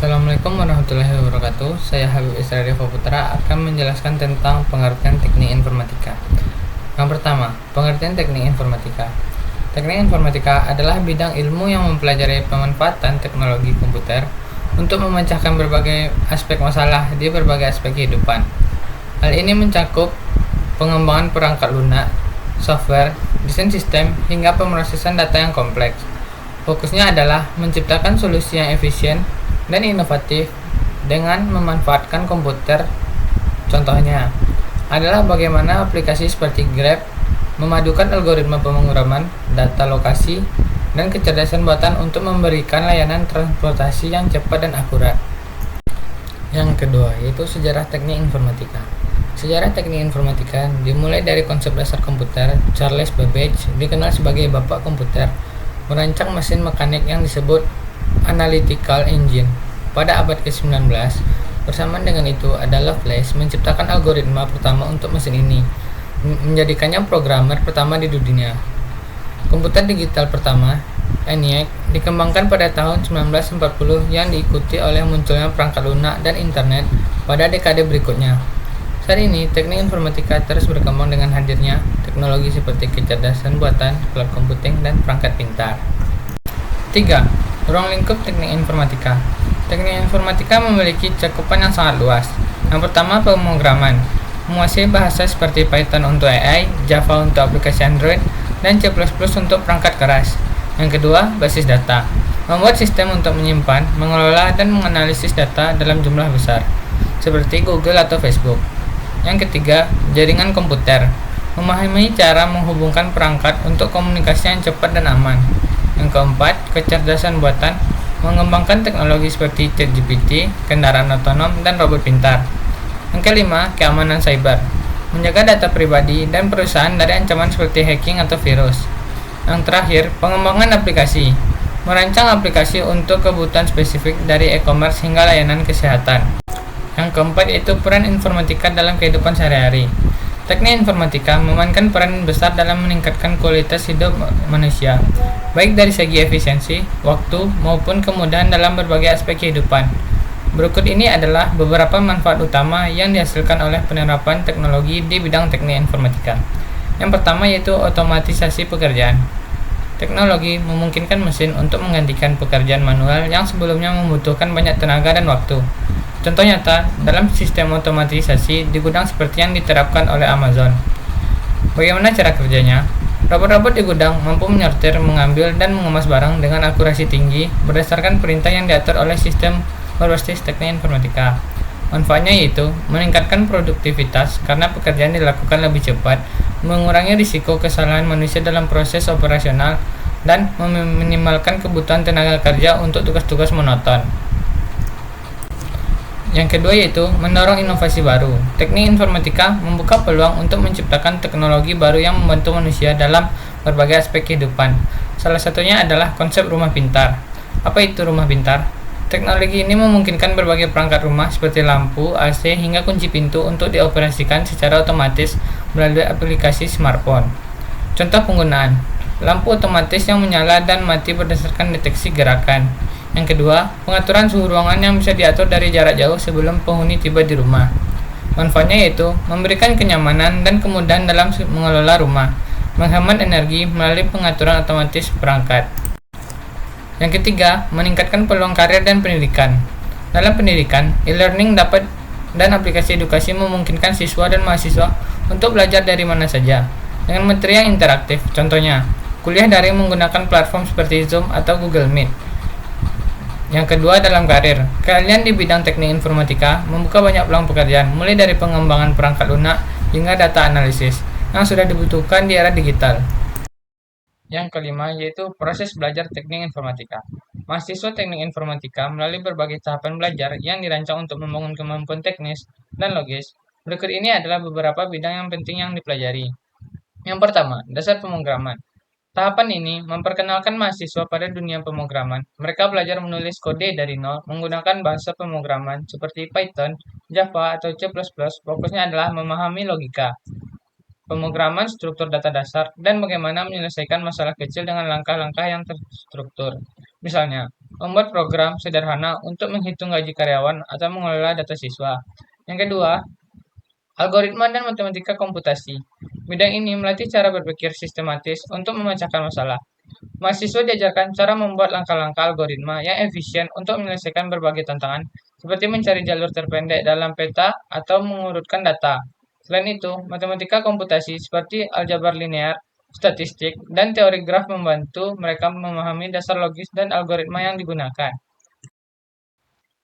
Assalamualaikum warahmatullahi wabarakatuh. Saya Habib Isra Rifa Putra akan menjelaskan tentang pengertian teknik informatika. Yang pertama, pengertian teknik informatika. Teknik informatika adalah bidang ilmu yang mempelajari pemanfaatan teknologi komputer untuk memecahkan berbagai aspek masalah di berbagai aspek kehidupan. Hal ini mencakup pengembangan perangkat lunak, software, desain sistem, hingga pemrosesan data yang kompleks. Fokusnya adalah menciptakan solusi yang efisien dan inovatif dengan memanfaatkan komputer. Contohnya adalah bagaimana aplikasi seperti Grab memadukan algoritma pemrograman, data lokasi, dan kecerdasan buatan untuk memberikan layanan transportasi yang cepat dan akurat. Yang kedua, yaitu sejarah teknik informatika. Sejarah teknik informatika dimulai dari konsep dasar komputer. Charles Babbage, dikenal sebagai bapak komputer, merancang mesin mekanik yang disebut analytical engine pada abad ke-19. Bersamaan dengan itu, ada Lovelace menciptakan algoritma pertama untuk mesin ini, menjadikannya programmer pertama di dunia. Komputer digital pertama, ENIAC, dikembangkan pada tahun 1940 yang diikuti oleh munculnya perangkat lunak dan internet pada dekade berikutnya. Saat ini, teknik informatika terus berkembang dengan hadirnya teknologi seperti kecerdasan buatan, cloud computing, dan perangkat pintar. 3. Ruang lingkup teknik informatika. Teknik informatika memiliki cakupan yang sangat luas. Yang pertama, pemrograman. Menguasai bahasa seperti Python untuk AI, Java untuk aplikasi Android, dan C++ untuk perangkat keras. Yang kedua, basis data. Membuat sistem untuk menyimpan, mengelola, dan menganalisis data dalam jumlah besar, seperti Google atau Facebook. Yang ketiga, jaringan komputer. Memahami cara menghubungkan perangkat untuk komunikasi yang cepat dan aman. Yang keempat, kecerdasan buatan, mengembangkan teknologi seperti ChatGPT, kendaraan otonom, dan robot pintar. Yang kelima, keamanan cyber, menjaga data pribadi dan perusahaan dari ancaman seperti hacking atau virus. Yang terakhir, pengembangan aplikasi, merancang aplikasi untuk kebutuhan spesifik dari e-commerce hingga layanan kesehatan. Yang keempat yaitu peran informatika dalam kehidupan sehari-hari. Teknik informatika memainkan peran besar dalam meningkatkan kualitas hidup manusia, baik dari segi efisiensi, waktu, maupun kemudahan dalam berbagai aspek kehidupan. Berikut ini adalah beberapa manfaat utama yang dihasilkan oleh penerapan teknologi di bidang teknik informatika. Yang pertama yaitu otomatisasi pekerjaan. Teknologi memungkinkan mesin untuk menggantikan pekerjaan manual yang sebelumnya membutuhkan banyak tenaga dan waktu. Contoh nyata dalam sistem otomatisasi di gudang seperti yang diterapkan oleh Amazon. Bagaimana cara kerjanya? Robot-robot di gudang mampu menyortir, mengambil, dan mengemas barang dengan akurasi tinggi berdasarkan perintah yang diatur oleh sistem berbasis teknik informatika. Manfaatnya yaitu meningkatkan produktivitas karena pekerjaan dilakukan lebih cepat, mengurangi risiko kesalahan manusia dalam proses operasional, dan meminimalkan kebutuhan tenaga kerja untuk tugas-tugas monoton. Yang kedua yaitu mendorong inovasi baru. Teknik informatika membuka peluang untuk menciptakan teknologi baru yang membantu manusia dalam berbagai aspek kehidupan. Salah satunya adalah konsep rumah pintar. Apa itu rumah pintar? Teknologi ini memungkinkan berbagai perangkat rumah seperti lampu, AC, hingga kunci pintu untuk dioperasikan secara otomatis melalui aplikasi smartphone. Contoh penggunaan: lampu otomatis yang menyala dan mati berdasarkan deteksi gerakan. Yang kedua, pengaturan suhu ruangan yang bisa diatur dari jarak jauh sebelum penghuni tiba di rumah. Manfaatnya yaitu memberikan kenyamanan dan kemudahan dalam mengelola rumah, menghemat energi melalui pengaturan otomatis perangkat. Yang ketiga, meningkatkan peluang karir dan pendidikan. Dalam pendidikan, e-learning dapat dan aplikasi edukasi memungkinkan siswa dan mahasiswa untuk belajar dari mana saja dengan materi yang interaktif. Contohnya, kuliah daring menggunakan platform seperti Zoom atau Google Meet. Yang kedua, dalam karir. Keahlian di bidang teknik informatika membuka banyak peluang pekerjaan, mulai dari pengembangan perangkat lunak hingga data analisis yang sudah dibutuhkan di era digital. Yang kelima yaitu proses belajar teknik informatika. Mahasiswa teknik informatika melalui berbagai tahapan belajar yang dirancang untuk membangun kemampuan teknis dan logis. Berikut ini adalah beberapa bidang yang penting yang dipelajari. Yang pertama, dasar pemrograman. Tahapan ini memperkenalkan mahasiswa pada dunia pemrograman. Mereka belajar menulis kode dari nol menggunakan bahasa pemrograman seperti Python, Java, atau C++. Fokusnya adalah memahami logika, pemrograman struktur data dasar, dan bagaimana menyelesaikan masalah kecil dengan langkah-langkah yang terstruktur. Misalnya, membuat program sederhana untuk menghitung gaji karyawan atau mengelola data siswa. Yang kedua, algoritma dan matematika komputasi. Bidang ini melatih cara berpikir sistematis untuk memecahkan masalah. Mahasiswa diajarkan cara membuat langkah-langkah algoritma yang efisien untuk menyelesaikan berbagai tantangan, seperti mencari jalur terpendek dalam peta atau mengurutkan data. Selain itu, matematika komputasi seperti aljabar linear, statistik, dan teori graf membantu mereka memahami dasar logis dan algoritma yang digunakan.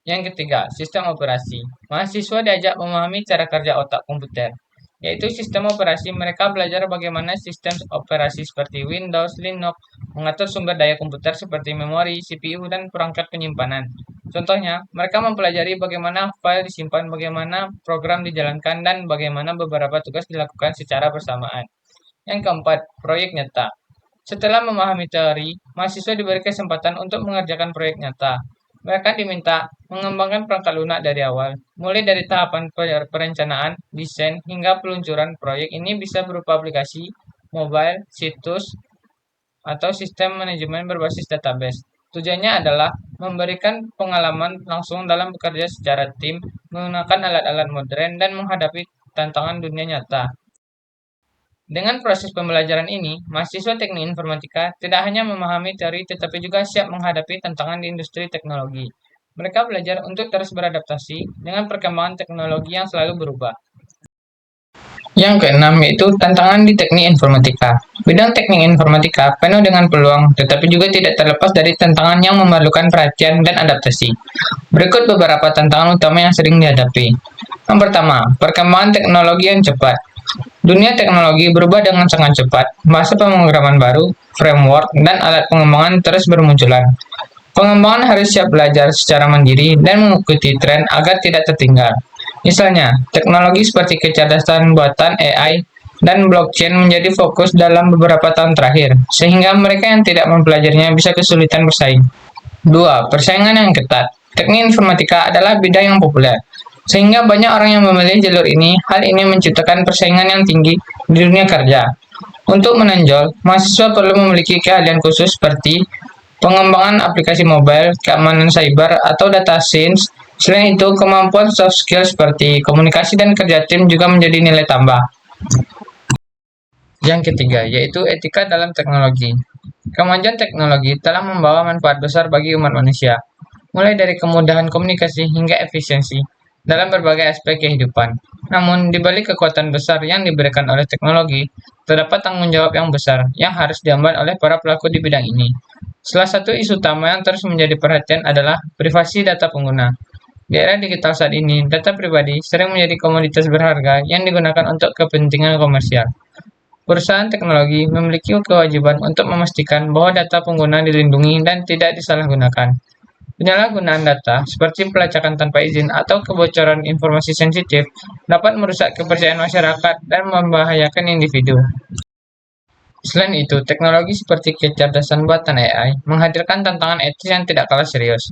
Yang ketiga, sistem operasi. Mahasiswa diajak memahami cara kerja otak komputer, yaitu sistem operasi. Mereka belajar bagaimana sistem operasi seperti Windows, Linux, mengatur sumber daya komputer seperti memori, CPU, dan perangkat penyimpanan. Contohnya, mereka mempelajari bagaimana file disimpan, bagaimana program dijalankan, dan bagaimana beberapa tugas dilakukan secara bersamaan. Yang keempat, proyek nyata. Setelah memahami teori, mahasiswa diberi kesempatan untuk mengerjakan proyek nyata. Mereka diminta mengembangkan perangkat lunak dari awal, mulai dari tahapan perencanaan, desain, hingga peluncuran. Proyek ini bisa berupa aplikasi, mobile, situs, atau sistem manajemen berbasis database. Tujuannya adalah memberikan pengalaman langsung dalam bekerja secara tim, menggunakan alat-alat modern, dan menghadapi tantangan dunia nyata. Dengan proses pembelajaran ini, mahasiswa teknik informatika tidak hanya memahami teori tetapi juga siap menghadapi tantangan di industri teknologi. Mereka belajar untuk terus beradaptasi dengan perkembangan teknologi yang selalu berubah. Yang keenam yaitu tantangan di teknik informatika. Bidang teknik informatika penuh dengan peluang, tetapi juga tidak terlepas dari tantangan yang memerlukan perhatian dan adaptasi. Berikut beberapa tantangan utama yang sering dihadapi. Yang pertama, perkembangan teknologi yang cepat. Dunia teknologi berubah dengan sangat cepat. Bahasa pemrograman baru, framework, dan alat pengembangan terus bermunculan. Pengembangan harus siap belajar secara mandiri dan mengikuti tren agar tidak tertinggal. Misalnya, teknologi seperti kecerdasan buatan AI dan blockchain menjadi fokus dalam beberapa tahun terakhir, sehingga mereka yang tidak mempelajarinya bisa kesulitan bersaing. 2. Persaingan yang ketat. Teknik informatika adalah bidang yang populer, sehingga banyak orang yang memilih jalur ini. Hal ini menciptakan persaingan yang tinggi di dunia kerja. Untuk menonjol, mahasiswa perlu memiliki keahlian khusus seperti pengembangan aplikasi mobile, keamanan cyber, atau data science. Selain itu, kemampuan soft skill seperti komunikasi dan kerja tim juga menjadi nilai tambah. Yang ketiga, yaitu etika dalam teknologi. Kemajuan teknologi telah membawa manfaat besar bagi umat manusia, mulai dari kemudahan komunikasi hingga efisiensi dalam berbagai aspek kehidupan. Namun, di balik kekuatan besar yang diberikan oleh teknologi, terdapat tanggung jawab yang besar yang harus diemban oleh para pelaku di bidang ini. Salah satu isu utama yang terus menjadi perhatian adalah privasi data pengguna. Di era digital saat ini, data pribadi sering menjadi komoditas berharga yang digunakan untuk kepentingan komersial. Perusahaan teknologi memiliki kewajiban untuk memastikan bahwa data pengguna dilindungi dan tidak disalahgunakan. Penyalahgunaan data, seperti pelacakan tanpa izin atau kebocoran informasi sensitif, dapat merusak kepercayaan masyarakat dan membahayakan individu. Selain itu, teknologi seperti kecerdasan buatan AI menghadirkan tantangan etis yang tidak kalah serius.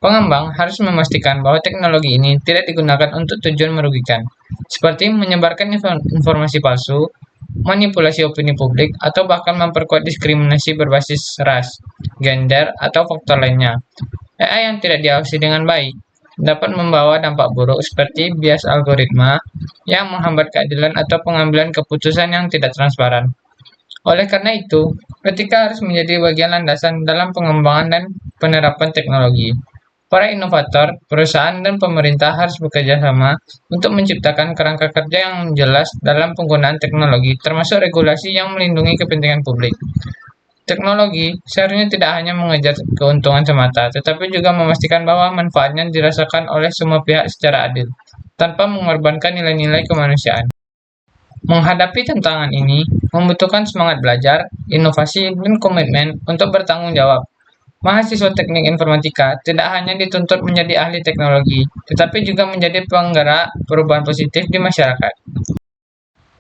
Pengembang harus memastikan bahwa teknologi ini tidak digunakan untuk tujuan merugikan, seperti menyebarkan informasi palsu, manipulasi opini publik, atau bahkan memperkuat diskriminasi berbasis ras, gender, atau faktor lainnya. AI yang tidak diawasi dengan baik dapat membawa dampak buruk seperti bias algoritma yang menghambat keadilan atau pengambilan keputusan yang tidak transparan. Oleh karena itu, etika harus menjadi bagian landasan dalam pengembangan dan penerapan teknologi. Para inovator, perusahaan, dan pemerintah harus bekerja sama untuk menciptakan kerangka kerja yang jelas dalam penggunaan teknologi, termasuk regulasi yang melindungi kepentingan publik. Teknologi seharusnya tidak hanya mengejar keuntungan semata, tetapi juga memastikan bahwa manfaatnya dirasakan oleh semua pihak secara adil, tanpa mengorbankan nilai-nilai kemanusiaan. Menghadapi tantangan ini membutuhkan semangat belajar, inovasi, dan komitmen untuk bertanggung jawab. Mahasiswa teknik informatika tidak hanya dituntut menjadi ahli teknologi, tetapi juga menjadi penggerak perubahan positif di masyarakat.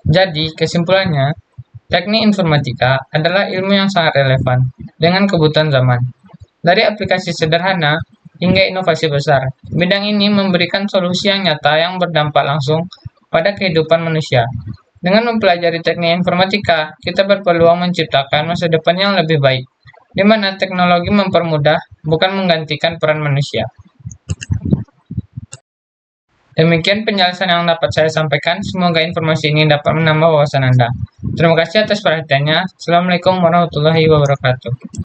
Jadi, kesimpulannya, teknik informatika adalah ilmu yang sangat relevan dengan kebutuhan zaman. Dari aplikasi sederhana hingga inovasi besar, bidang ini memberikan solusi yang nyata yang berdampak langsung pada kehidupan manusia. Dengan mempelajari teknik informatika, kita berpeluang menciptakan masa depan yang lebih baik. di mana teknologi mempermudah, bukan menggantikan peran manusia. Demikian penjelasan yang dapat saya sampaikan. Semoga informasi ini dapat menambah wawasan Anda. Terima kasih atas perhatiannya. Assalamualaikum warahmatullahi wabarakatuh.